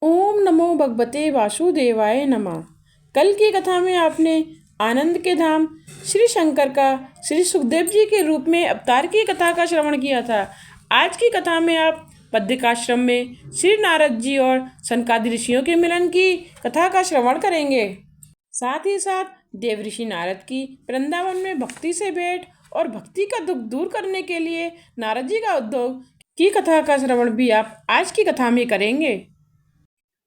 ओम नमो भगवते वासुदेवाय नमः। कल की कथा में आपने आनंद के धाम श्री शंकर का श्री सुखदेव जी के रूप में अवतार की कथा का श्रवण किया था। आज की कथा में आप बद्रिकाश्रम में श्री नारद जी और सनकादि ऋषियों के मिलन की कथा का श्रवण करेंगे। साथ ही साथ देव ऋषि नारद की वृंदावन में भक्ति से भेंट और भक्ति का दुख दूर करने के लिए नारद जी का उद्योग की कथा का श्रवण भी आप आज की कथा में करेंगे।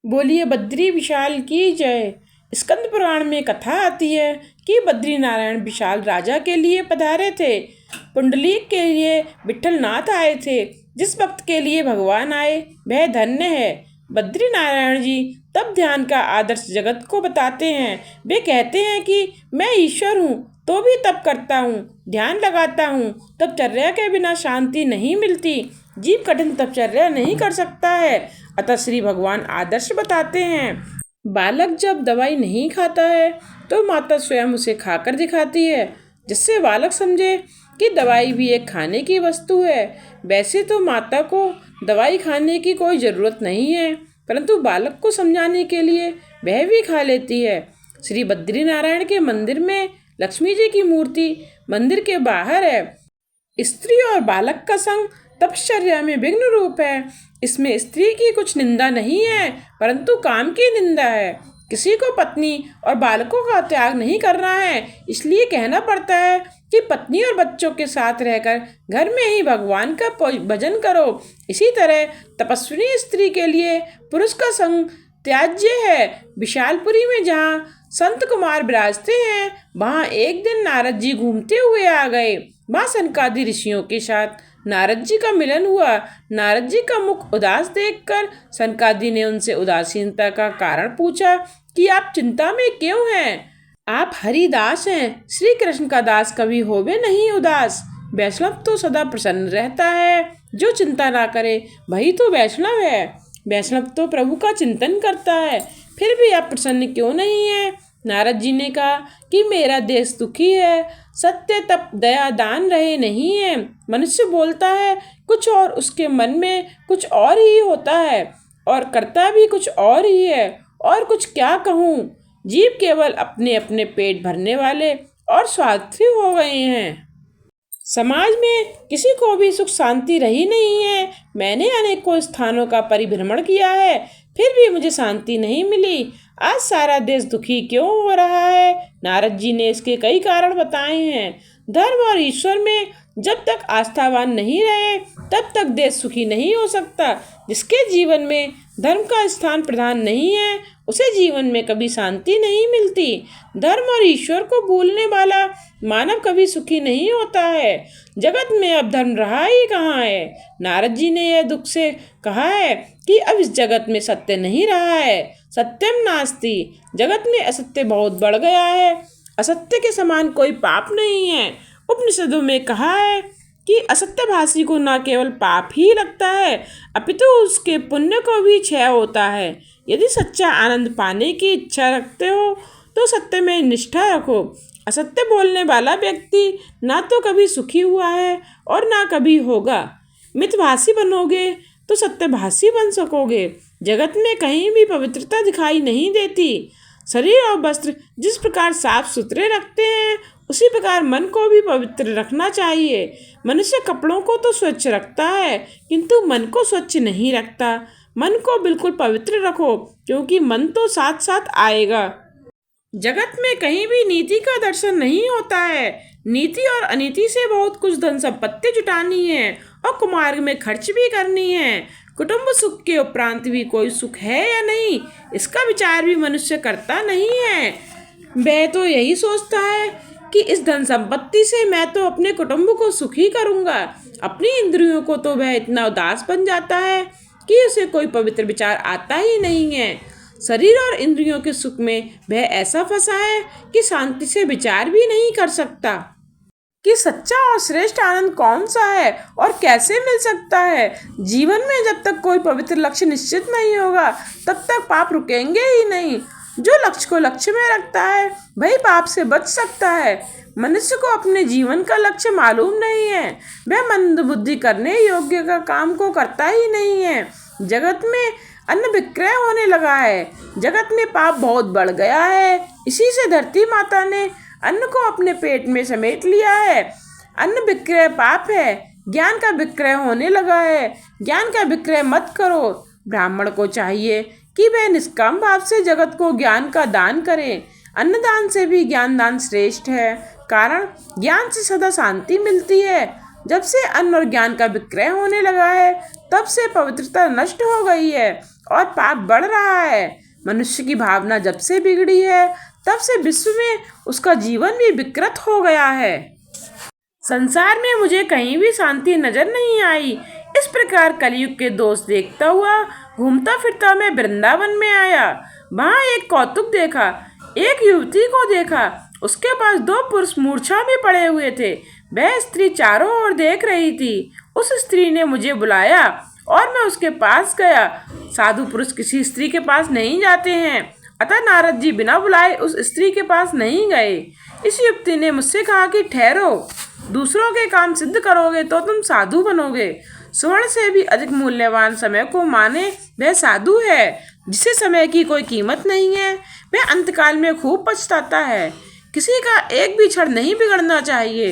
बोलिए बद्री विशाल की जय। स्कंद पुराण में कथा आती है कि बद्री नारायण विशाल राजा के लिए पधारे थे। पुंडलीक के लिए विठल नाथ आए थे। जिस भक्त के लिए भगवान आए वह धन्य है। बद्री नारायण जी तब ध्यान का आदर्श जगत को बताते हैं। वे कहते हैं कि मैं ईश्वर हूँ तो भी तप करता हूँ, ध्यान लगाता हूँ। तपचर्या के बिना शांति नहीं मिलती। जीव कठिन तपचर्या नहीं कर सकता है। अतः श्री भगवान आदर्श बताते हैं। बालक जब दवाई नहीं खाता है तो माता स्वयं उसे खाकर दिखाती है, जिससे बालक समझे कि दवाई भी एक खाने की वस्तु है। वैसे तो माता को दवाई खाने की कोई ज़रूरत नहीं है, परंतु बालक को समझाने के लिए वह भी खा लेती है। श्री बद्री नारायण के मंदिर में लक्ष्मी जी की मूर्ति मंदिर के बाहर है। स्त्री और बालक का संग तपश्चर्या में विघ्न रूप है। इसमें स्त्री की कुछ निंदा नहीं है, परंतु काम की निंदा है। किसी को पत्नी और बालकों का त्याग नहीं करना है, इसलिए कहना पड़ता है कि पत्नी और बच्चों के साथ रहकर घर में ही भगवान का भजन करो। इसी तरह तपस्विनी स्त्री के लिए पुरुष का संग त्याज्य है। विशालपुरी में जहाँ संत कुमार विराजते हैं, वहाँ एक दिन नारद जी घूमते हुए आ गए। वहाँ सनकादि ऋषियों के साथ नारद जी का मिलन हुआ। नारद जी का मुख उदास देखकर सनकादि ने उनसे उदासीनता का कारण पूछा कि आप चिंता में क्यों हैं? आप हरिदास हैं, श्री कृष्ण का दास कभी होवे नहीं उदास। वैष्णव तो सदा प्रसन्न रहता है, जो चिंता ना करे वही तो वैष्णव है। वैष्णव तो प्रभु का चिंतन करता है, फिर भी आप प्रसन्न क्यों नहीं है? नारद जी ने कहा कि मेरा देश दुखी है, सत्य तप दया दान रहे नहीं है। मनुष्य बोलता है कुछ और उसके मन में कुछ और ही होता है और करता भी कुछ और ही है। और कुछ क्या कहूँ, जीव केवल अपने अपने पेट भरने वाले और स्वार्थी हो गए हैं। समाज में किसी को भी सुख शांति रही नहीं है। मैंने अनेकों स्थानों का परिभ्रमण किया है, फिर भी मुझे शांति नहीं मिली। आज सारा देश दुखी क्यों हो रहा है? नारद जी ने इसके कई कारण बताए हैं। धर्म और ईश्वर में जब तक आस्थावान नहीं रहे तब तक देश सुखी नहीं हो सकता। जिसके जीवन में धर्म का स्थान प्रधान नहीं है, उसे जीवन में कभी शांति नहीं मिलती। धर्म और ईश्वर को भूलने वाला मानव कभी सुखी नहीं होता है। जगत में अब धर्म रहा ही कहाँ है? नारद जी ने यह दुख से कहा है कि अब इस जगत में सत्य नहीं रहा है। सत्यम नास्ति। जगत में असत्य बहुत बढ़ गया है। असत्य के समान कोई पाप नहीं है। उपनिषदों में कहा है कि असत्यभाषी को न केवल पाप ही लगता है, अपितु उसके पुण्य को भी क्षय होता है। यदि सच्चा आनंद पाने की इच्छा रखते हो तो सत्य में निष्ठा रखो। असत्य बोलने वाला व्यक्ति ना तो कभी सुखी हुआ है और ना कभी होगा। मितभाषी बनोगे तो सत्यभाषी बन सकोगे। जगत में कहीं भी पवित्रता दिखाई नहीं देती। शरीर और वस्त्र जिस प्रकार साफ सुथरे रखते हैं, उसी प्रकार मन को भी पवित्र रखना चाहिए। मनुष्य कपड़ों को तो स्वच्छ रखता है, किंतु मन को स्वच्छ नहीं रखता। मन को बिल्कुल पवित्र रखो, क्योंकि मन तो साथ साथ आएगा। जगत में कहीं भी नीति का दर्शन नहीं होता है। नीति और अनीति से बहुत कुछ धन संपत्ति जुटानी है और कुमार्ग में खर्च भी करनी है। कुटुंब सुख के उपरांत भी कोई सुख है या नहीं, इसका विचार भी मनुष्य करता नहीं है। वह तो यही सोचता है कि इस धन संपत्ति से मैं तो अपने कुटुंब को सुखी करूँगा। अपनी इंद्रियों को तो वह इतना उदास बन जाता है कि उसे कोई पवित्र विचार आता ही नहीं है। शरीर और इंद्रियों के सुख में वह ऐसा फंसा है कि शांति से विचार भी नहीं कर सकता कि सच्चा और श्रेष्ठ आनंद कौन सा है और कैसे मिल सकता है। जीवन में जब तक कोई पवित्र लक्ष्य निश्चित नहीं होगा तब तक पाप रुकेंगे ही नहीं। जो लक्ष्य को लक्ष्य में रखता है वही पाप से बच सकता है। मनुष्य को अपने जीवन का लक्ष्य मालूम नहीं है। वह मंद बुद्धि करने योग्य का काम को करता ही नहीं है। जगत में अन्न विक्रय होने लगा है। जगत में पाप बहुत बढ़ गया है। इसी से धरती माता ने अन्न को अपने पेट में समेट लिया है। अन्न विक्रय पाप है। ज्ञान का विक्रय होने लगा है। ज्ञान का विक्रय मत करो। ब्राह्मण को चाहिए कि वह निष्काम भाव से जगत को ज्ञान का दान करे। अन्नदान से भी ज्ञान दान श्रेष्ठ है, कारण ज्ञान से सदा शांति मिलती है। जब से अन्न और ज्ञान का विक्रय होने लगा है, तब से पवित्रता नष्ट हो गई है और पाप बढ़ रहा है। मनुष्य की भावना जब से बिगड़ी है, तब से विश्व में उसका जीवन भी विकृत हो गया है। संसार में मुझे कहीं भी शांति नजर नहीं आई। इस प्रकार कलयुग के दोष देखता हुआ घूमता फिरता मैं वृंदावन में आया। वहाँ एक कौतुक देखा। एक युवती को देखा। उसके पास 2 पुरुष मूर्छा में पड़े हुए थे। वह स्त्री चारों ओर देख रही थी। उस स्त्री ने मुझे बुलाया और मैं उसके पास गया। साधु पुरुष किसी स्त्री के पास नहीं जाते हैं, अतः नारद जी बिना बुलाए उस स्त्री के पास नहीं गए। इस युवती ने मुझसे कहा कि ठहरो, दूसरों के काम सिद्ध करोगे तो तुम साधु बनोगे। स्वर्ण से भी अधिक मूल्यवान समय को माने वह साधु है। जिसे समय की कोई कीमत नहीं है, वह अंतकाल में खूब पछताता है। किसी का एक भी क्षण नहीं बिगड़ना चाहिए।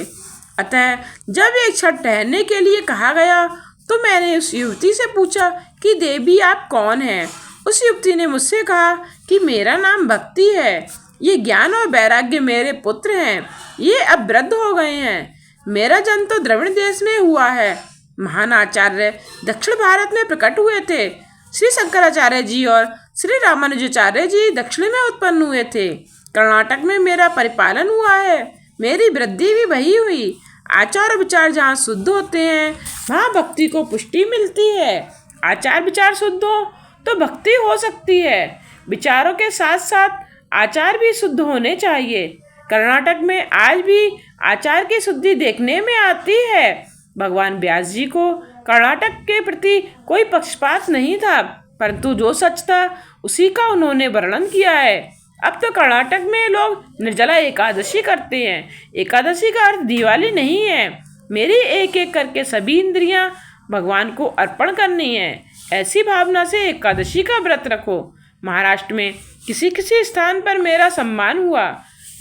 अतः जब एक क्षण ठहरने के लिए कहा गया, तो मैंने उस युवती से पूछा कि देवी आप कौन हैं। उस युवती ने मुझसे कहा कि मेरा नाम भक्ति है। ये ज्ञान और वैराग्य मेरे पुत्र हैं। ये अब वृद्ध हो गए हैं। मेरा जन्म तो द्रविड़ देश में हुआ है। महान आचार्य दक्षिण भारत में प्रकट हुए थे। श्री शंकराचार्य जी और श्री रामानुजाचार्य जी दक्षिण में उत्पन्न हुए थे। कर्नाटक में मेरा परिपालन हुआ है। मेरी वृद्धि भी वही हुई। आचार विचार जहाँ शुद्ध होते हैं, वहाँ भक्ति को पुष्टि मिलती है। आचार विचार शुद्ध हो तो भक्ति हो सकती है। विचारों के साथ साथ आचार भी शुद्ध होने चाहिए। कर्नाटक में आज भी आचार की शुद्धि देखने में आती है। भगवान व्यास जी को कर्नाटक के प्रति कोई पक्षपात नहीं था, परंतु जो सच था उसी का उन्होंने वर्णन किया है। अब तो कर्नाटक में लोग निर्जला एकादशी करते हैं। एकादशी का अर्थ दिवाली नहीं है। मेरी एक एक करके सभी इंद्रियां भगवान को अर्पण करनी है। ऐसी भावना से एकादशी का व्रत रखो। महाराष्ट्र में किसी किसी स्थान पर मेरा सम्मान हुआ।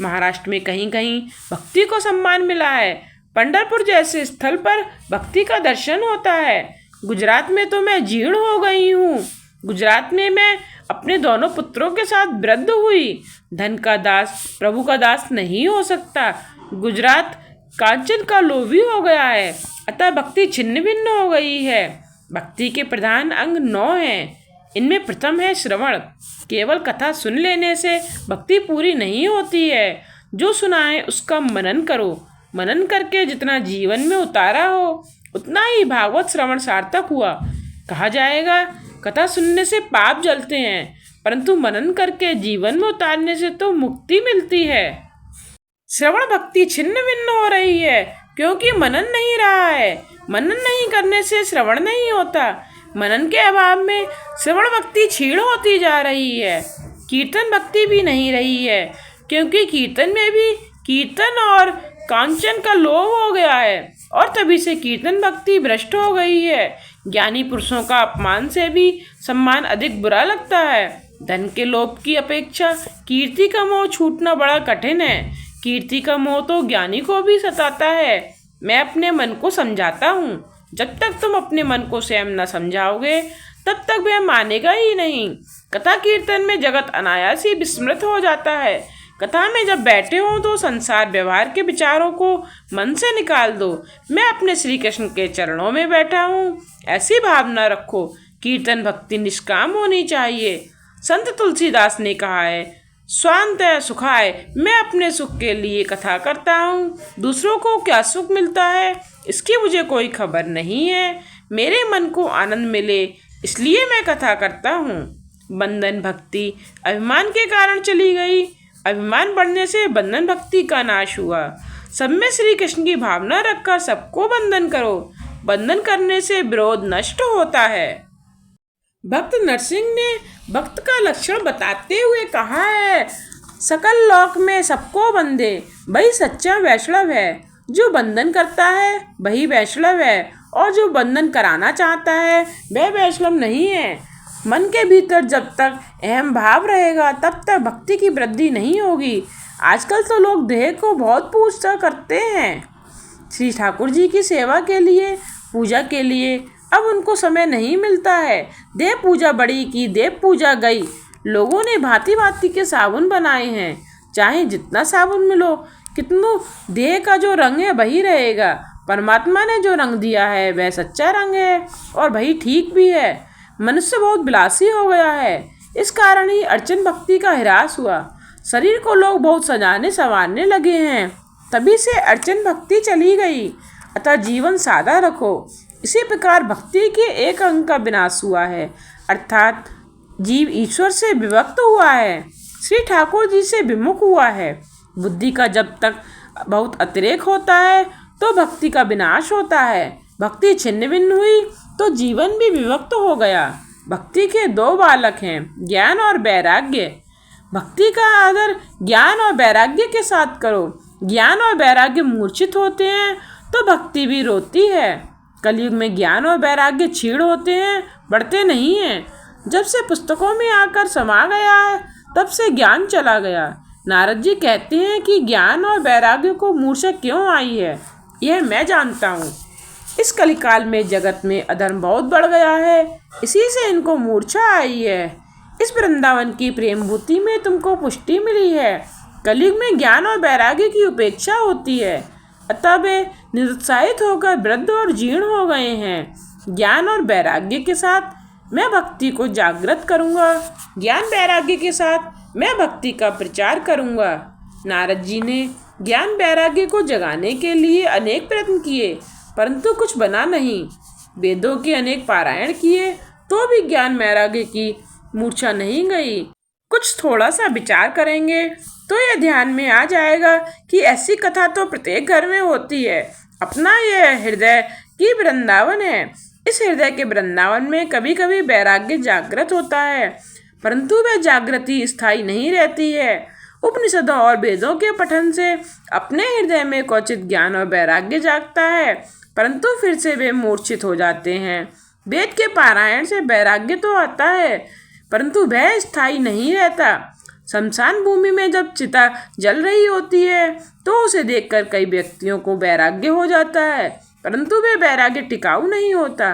महाराष्ट्र में कहीं कहीं भक्ति को सम्मान मिला है। पंढरपुर जैसे स्थल पर भक्ति का दर्शन होता है। गुजरात में तो मैं जीर्ण हो गई हूँ। गुजरात में मैं अपने दोनों पुत्रों के साथ वृद्ध हुई। धन का दास प्रभु का दास नहीं हो सकता। गुजरात कांचन का लोभी हो गया है, अतः भक्ति छिन्न भिन्न हो गई है। भक्ति के प्रधान अंग 9 हैं। इनमें प्रथम है श्रवण। केवल कथा सुन लेने से भक्ति पूरी नहीं होती है। जो सुना है उसका मनन करो। मनन करके जितना जीवन में उतारा हो, उतना ही भागवत श्रवण सार्थक हुआ। कहा जाएगा कथा सुनने से पाप जलते हैं, परंतु मनन करके जीवन में उतारने से तो मुक्ति मिलती है। श्रवण भक्ति छिन्न भिन्न हो रही है, क्योंकि मनन नहीं रहा है। मनन नहीं करने से श्रवण नहीं होता। मनन के अभाव में श्रवण भक्ति क्षीण होती जा रही है। कीर्तन भक्ति भी नहीं रही है, क्योंकि कीर्तन में भी कीर्तन और कांचन का लोभ हो गया है, और तभी से कीर्तन भक्ति भ्रष्ट हो गई है। ज्ञानी पुरुषों का अपमान से भी सम्मान अधिक बुरा लगता है। धन के लोभ की अपेक्षा कीर्ति का मोह छूटना बड़ा कठिन है। कीर्ति का मोह तो ज्ञानी को भी सताता है। मैं अपने मन को समझाता हूँ। जब तक तुम अपने मन को स्वयं न समझाओगे, तब तक वह मानेगा ही नहीं। कथा कीर्तन में जगत अनायास ही विस्मृत हो जाता है। कथा में जब बैठे हो तो संसार व्यवहार के विचारों को मन से निकाल दो। मैं अपने श्री कृष्ण के चरणों में बैठा हूँ, ऐसी भावना रखो। कीर्तन भक्ति निष्काम होनी चाहिए। संत तुलसीदास ने कहा है, स्वांत सुखाय, मैं अपने सुख के लिए कथा करता हूँ। दूसरों को क्या सुख मिलता है इसकी मुझे कोई खबर नहीं है। मेरे मन को आनंद मिले इसलिए मैं कथा करता हूँ। बंधन भक्ति अभिमान के कारण चली गई। अभिमान बढ़ने से बंधन भक्ति का नाश हुआ। सब में श्री कृष्ण की भावना रखकर सबको बंधन करो। बंधन करने से विरोध नष्ट होता है। भक्त नरसिंह ने भक्त का लक्षण बताते हुए कहा है, सकल लोक में सबको बंधे वही सच्चा वैष्णव है। जो बंधन करता है वही वैष्णव है, और जो बंधन कराना चाहता है वह वैष्णव नहीं है। मन के भीतर जब तक अहम भाव रहेगा तब तक भक्ति की वृद्धि नहीं होगी। आजकल तो लोग देह को बहुत पूजा करते हैं। श्री ठाकुर जी की सेवा के लिए, पूजा के लिए अब उनको समय नहीं मिलता है। देव पूजा बड़ी की देव पूजा गई। लोगों ने भांति भांति के साबुन बनाए हैं। चाहे जितना साबुन मिलो, कितनों देह का जो रंग है वही रहेगा। परमात्मा ने जो रंग दिया है वह सच्चा रंग है और वही ठीक भी है। मनुष्य बहुत विलासी हो गया है। इस कारण ही अर्चन भक्ति का ह्रास हुआ। शरीर को लोग बहुत सजाने संवारने लगे हैं, तभी से अर्चन भक्ति चली गई। अतः जीवन सादा रखो। इसी प्रकार भक्ति के एक अंग का विनाश हुआ है, अर्थात जीव ईश्वर से विभक्त हुआ है, श्री ठाकुर जी से विमुख हुआ है। बुद्धि का जब तक बहुत अतिरेक होता है तो भक्ति का विनाश होता है। भक्ति छिन्न भिन्न हुई तो जीवन भी विभक्त हो गया। भक्ति के दो बालक हैं, ज्ञान और वैराग्य। भक्ति का आदर ज्ञान और वैराग्य के साथ करो। ज्ञान और वैराग्य मूर्छित होते हैं तो भक्ति भी रोती है। कलयुग में ज्ञान और वैराग्य क्षीण होते हैं, बढ़ते नहीं हैं। जब से पुस्तकों में आकर समा गया है तब से ज्ञान चला गया। नारद जी कहते हैं कि ज्ञान और वैराग्य को मूर्छा क्यों आई है, यह मैं जानता हूँ। इस कलिकाल में जगत में अधर्म बहुत बढ़ गया है, इसी से इनको मूर्छा आई है। इस वृंदावन की प्रेमभूति में तुमको पुष्टि मिली है। कलयुग में ज्ञान और वैराग्य की उपेक्षा होती है, अतः वे निरुत्साहित होकर वृद्ध और जीर्ण हो गए हैं। ज्ञान और वैराग्य के साथ मैं भक्ति को जागृत करूँगा। ज्ञान वैराग्य के साथ मैं भक्ति का प्रचार करूँगा। नारद जी ने ज्ञान वैराग्य को जगाने के लिए अनेक प्रयत्न किए, परंतु कुछ बना नहीं। वेदों के अनेक पारायण किए तो भी ज्ञान वैराग्य की मूर्छा नहीं गई। कुछ थोड़ा सा विचार करेंगे तो यह ध्यान में आ जाएगा कि ऐसी कथा तो प्रत्येक घर में होती है। अपना यह हृदय की वृंदावन है। इस हृदय के वृंदावन में कभी कभी वैराग्य जागृत होता है, परंतु वह जागृति स्थायी नहीं रहती है। उपनिषदों और वेदों के पठन से अपने हृदय में क्वचित ज्ञान और वैराग्य जागता है, परंतु फिर से वे मूर्छित हो जाते हैं। वेद के पारायण से वैराग्य तो आता है, परंतु वह स्थायी नहीं रहता। शमशान भूमि में जब चिता जल रही होती है तो उसे देखकर कई व्यक्तियों को वैराग्य हो जाता है, परंतु वे वैराग्य टिकाऊ नहीं होता।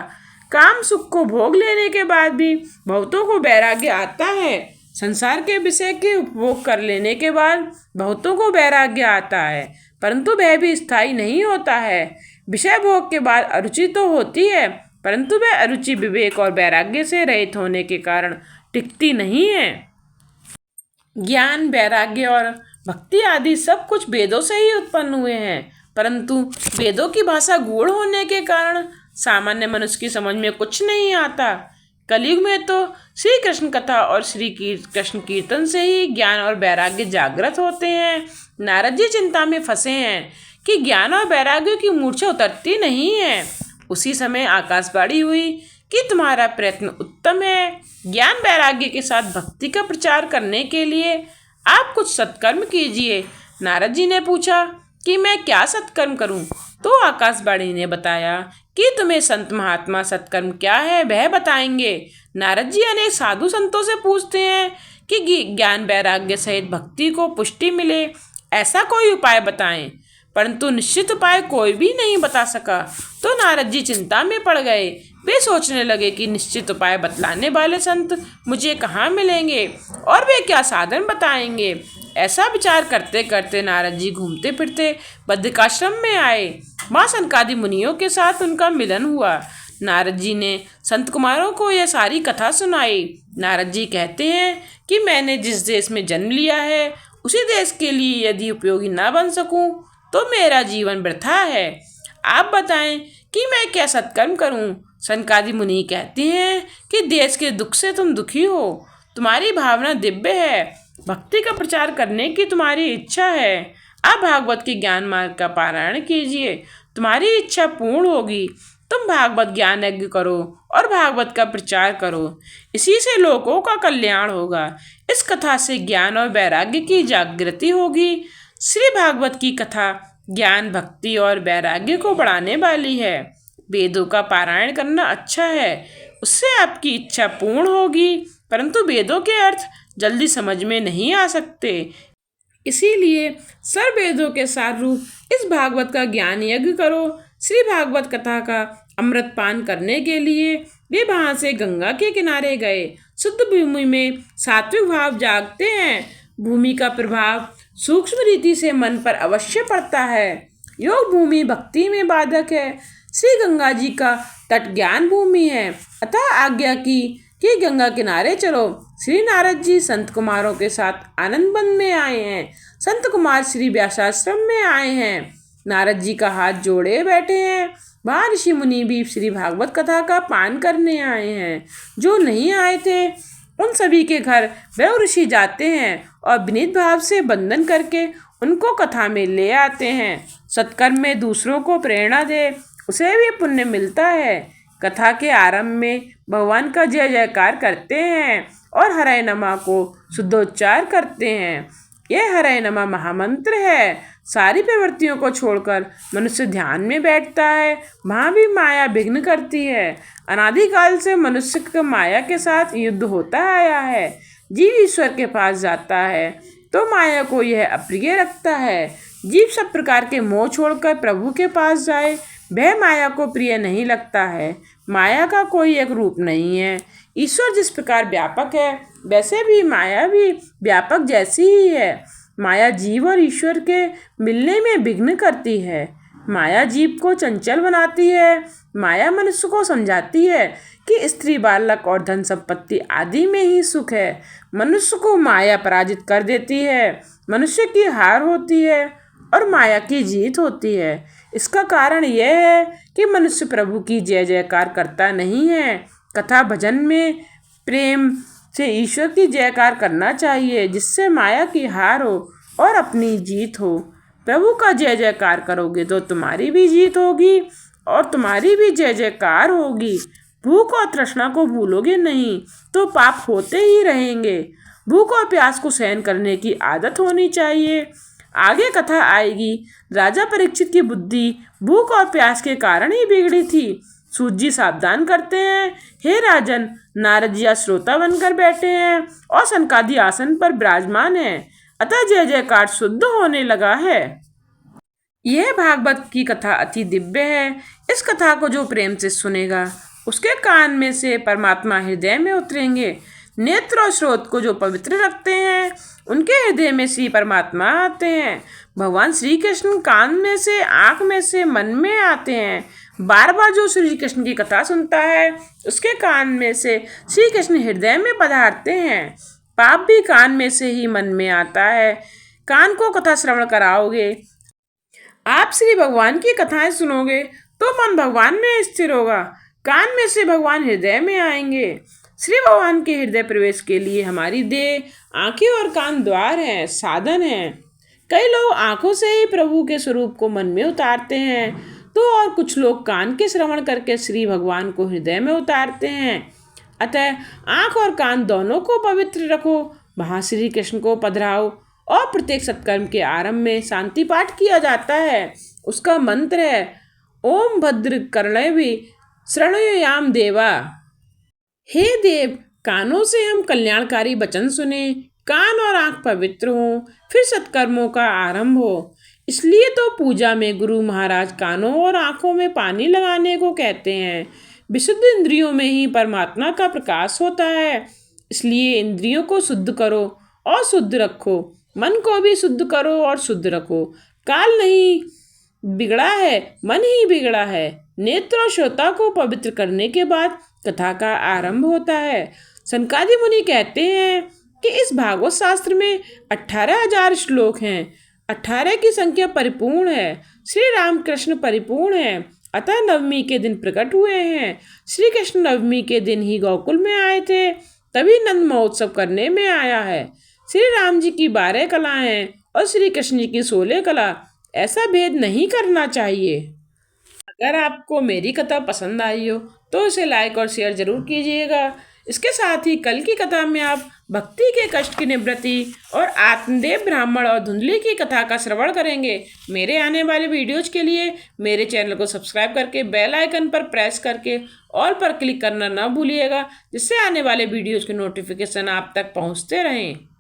काम सुख को भोग लेने के बाद भी बहुतों को वैराग्य आता है। संसार के विषय के उपभोग कर लेने के बाद बहुतों को वैराग्य आता है, परंतु वह भी स्थायी नहीं होता है। विषय भोग के बाद अरुचि तो होती है, परंतु वह अरुचि विवेक और वैराग्य से रहित होने के कारण टिकती नहीं है। ज्ञान, वैराग्य और भक्ति आदि सब कुछ वेदों से ही उत्पन्न हुए हैं, परंतु वेदों की भाषा गूढ़ होने के कारण सामान्य मनुष्य की समझ में कुछ नहीं आता। कलयुग में तो श्री कृष्ण कथा और श्री कृष्ण कीर्तन से ही ज्ञान और वैराग्य जागृत होते हैं। नारद जी चिंता में फंसे हैं कि ज्ञान और वैराग्य की मूर्छा उतरती नहीं है। उसी समय आकाशवाणी हुई कि तुम्हारा प्रयत्न उत्तम है। ज्ञान वैराग्य के साथ भक्ति का प्रचार करने के लिए आप कुछ सत्कर्म कीजिए। नारद जी ने पूछा कि मैं क्या सत्कर्म करूं? तो आकाशवाणी ने बताया कि तुम्हें संत महात्मा सत्कर्म क्या है वह बताएंगे। नारद जी अनेक साधु संतों से पूछते हैं कि ज्ञान वैराग्य सहित भक्ति को पुष्टि मिले, ऐसा कोई उपाय बताएं, परंतु निश्चित उपाय कोई भी नहीं बता सका। तो नारद जी चिंता में पड़ गए। वे सोचने लगे कि निश्चित उपाय बतलाने वाले संत मुझे कहाँ मिलेंगे और वे क्या साधन बताएंगे। ऐसा विचार करते करते नारद जी घूमते फिरते बद्रिकाश्रम में आए। माँ सनकादि मुनियों के साथ उनका मिलन हुआ। नारद जी ने संत कुमारों को यह सारी कथा सुनाई। नारद जी कहते हैं कि मैंने जिस देश में जन्म लिया है उसी देश के लिए यदि उपयोगी न बन सकूं तो मेरा जीवन वृथा है। आप बताएं कि मैं क्या सत्कर्म करूं? सनकादि मुनि कहते हैं कि देश के दुख से तुम दुखी हो, तुम्हारी भावना दिव्य है, भक्ति का प्रचार करने की तुम्हारी इच्छा है। आप भागवत के ज्ञान मार्ग का पारायण कीजिए, तुम्हारी इच्छा पूर्ण होगी। तुम भागवत ज्ञान यज्ञ करो और भागवत का प्रचार करो, इसी से लोगों का कल्याण होगा। इस कथा से ज्ञान और वैराग्य की जागृति होगी। श्री भागवत की कथा ज्ञान, भक्ति और वैराग्य को बढ़ाने वाली है। वेदों का पारायण करना अच्छा है, उससे आपकी इच्छा पूर्ण होगी, परंतु वेदों के अर्थ जल्दी समझ में नहीं आ सकते। इसीलिए सर्व वेदों के सार रूप इस भागवत का ज्ञान यज्ञ करो। श्री भागवत कथा का अमृत पान करने के लिए वे वहां से गंगा के किनारे गए। शुद्ध भूमि में सात्विक भाव जागते हैं। भूमि का प्रभाव सूक्ष्म रीति से मन पर अवश्य पड़ता है। योग भूमि भक्ति में बाधक है। श्री गंगा जी का तट ज्ञान भूमि है। अतः आज्ञा की कि गंगा किनारे चलो। श्री नारद जी संत कुमारों के साथ आनंद वन में आए हैं। संत कुमार श्री व्यासाश्रम में आए हैं। नारद जी का हाथ जोड़े बैठे हैं। वहाँ ऋषि मुनि भी श्री भागवत कथा का पान करने आए हैं। जो नहीं आए थे उन सभी के घर वह ऋषि जाते हैं और विनीत भाव से वंदन करके उनको कथा में ले आते हैं। सत्कर्म में दूसरों को प्रेरणा दे, उसे भी पुण्य मिलता है। कथा के आरंभ में भगवान का जय जयकार करते हैं और हरे नमा को शुद्धोच्चार करते हैं। यह हरे नमा महामंत्र है। सारी प्रवृत्तियों को छोड़कर मनुष्य ध्यान में बैठता है। वहाँ भी माया विघ्न करती है। अनादिकाल से मनुष्य का माया के साथ युद्ध होता आया है। जीव ईश्वर के पास जाता है तो माया को यह अप्रिय रखता है। जीव सब प्रकार के मोह छोड़कर प्रभु के पास जाए, वह माया को प्रिय नहीं लगता है। माया का कोई एक रूप नहीं है। ईश्वर जिस प्रकार व्यापक है वैसे भी माया भी व्यापक जैसी ही है। माया जीव और ईश्वर के मिलने में विघ्न करती है। माया जीव को चंचल बनाती है। माया मनुष्य को समझाती है कि स्त्री बालक और धन संपत्ति आदि में ही सुख है। मनुष्य को माया पराजित कर देती है। मनुष्य की हार होती है और माया की जीत होती है। इसका कारण यह है कि मनुष्य प्रभु की जय जयकार करता नहीं है। कथा भजन में प्रेम से ईश्वर की जयकार करना चाहिए, जिससे माया की हार हो और अपनी जीत हो। प्रभु का जय जयकार करोगे तो तुम्हारी भी जीत होगी और तुम्हारी भी जय जयकार होगी। भूख और तृष्णा को भूलोगे नहीं तो पाप होते ही रहेंगे। भूख और प्यास को सहन करने की आदत होनी चाहिए। आगे कथा आएगी। राजा परीक्षित की बुद्धि भूख और प्यास के कारण ही बिगड़ी थी। सूत जी सावधान करते हैं, हे राजन, नारद जी श्रोता बनकर बैठे हैं और सनकादि आसन पर विराजमान है। अतः जय जयकार शुद्ध होने लगा है। यह भागवत की कथा अति दिव्य है। इस कथा को जो प्रेम से सुनेगा उसके कान में से परमात्मा हृदय में उतरेंगे। नेत्र और श्रोत को जो पवित्र रखते हैं उनके हृदय में श्री परमात्मा आते हैं। भगवान श्री कृष्ण कान में से, आँख में से, मन में आते हैं। बार बार जो श्री कृष्ण की कथा सुनता है उसके कान में से श्री कृष्ण हृदय में पधारते हैं। पाप भी कान में से ही मन में आता है। कान को कथा श्रवण कराओगे, आप श्री भगवान की कथाएं सुनोगे तो मन भगवान में स्थिर होगा। कान में से भगवान हृदय में आएंगे। श्री भगवान के हृदय प्रवेश के लिए हमारी देह, आंखें और कान द्वार हैं, साधन हैं। कई लोग आंखों से ही प्रभु के स्वरूप को मन में उतारते हैं तो और कुछ लोग कान के श्रवण करके श्री भगवान को हृदय में उतारते हैं। अतः आंख और कान दोनों को पवित्र रखो। वहाँ श्री कृष्ण को पधराओ और प्रत्येक सत्कर्म के आरंभ में शांति पाठ किया जाता है। उसका मंत्र है ओम भद्र कर्णेभि शृणुयाम देवा। हे देव, कानों से हम कल्याणकारी वचन सुने, कान और आंख पवित्र हों, फिर सत्कर्मों का आरंभ हो। इसलिए तो पूजा में गुरु महाराज कानों और आंखों में पानी लगाने को कहते हैं। विशुद्ध इंद्रियों में ही परमात्मा का प्रकाश होता है। इसलिए इंद्रियों को शुद्ध करो और शुद्ध रखो। मन को भी शुद्ध करो और शुद्ध रखो। काल नहीं बिगड़ा है, मन ही बिगड़ा है। नेत्र और श्रोता को पवित्र करने के बाद कथा का आरंभ होता है। सनकादि मुनि कहते हैं कि इस भागवत शास्त्र में 18,000 श्लोक हैं। 18 की संख्या परिपूर्ण है। श्री रामकृष्ण परिपूर्ण है। अतः नवमी के दिन प्रकट हुए हैं। श्री कृष्ण नवमी के दिन ही गोकुल में आए थे, तभी नंद महोत्सव करने में आया है। श्री राम जी की 12 कलाएं हैं और श्री कृष्ण जी की 16 कला। ऐसा भेद नहीं करना चाहिए। अगर आपको मेरी कथा पसंद आई हो तो इसे लाइक और शेयर जरूर कीजिएगा। इसके साथ ही कल की कथा में आप भक्ति के कष्ट की निवृत्ति और आत्मदेव ब्राह्मण और धुंधली की कथा का श्रवण करेंगे। मेरे आने वाले वीडियोज के लिए मेरे चैनल को सब्सक्राइब करके बेल आइकन पर प्रेस करके ऑल पर क्लिक करना ना भूलिएगा, जिससे आने वाले वीडियोज़ के नोटिफिकेशन आप तक पहुँचते रहें।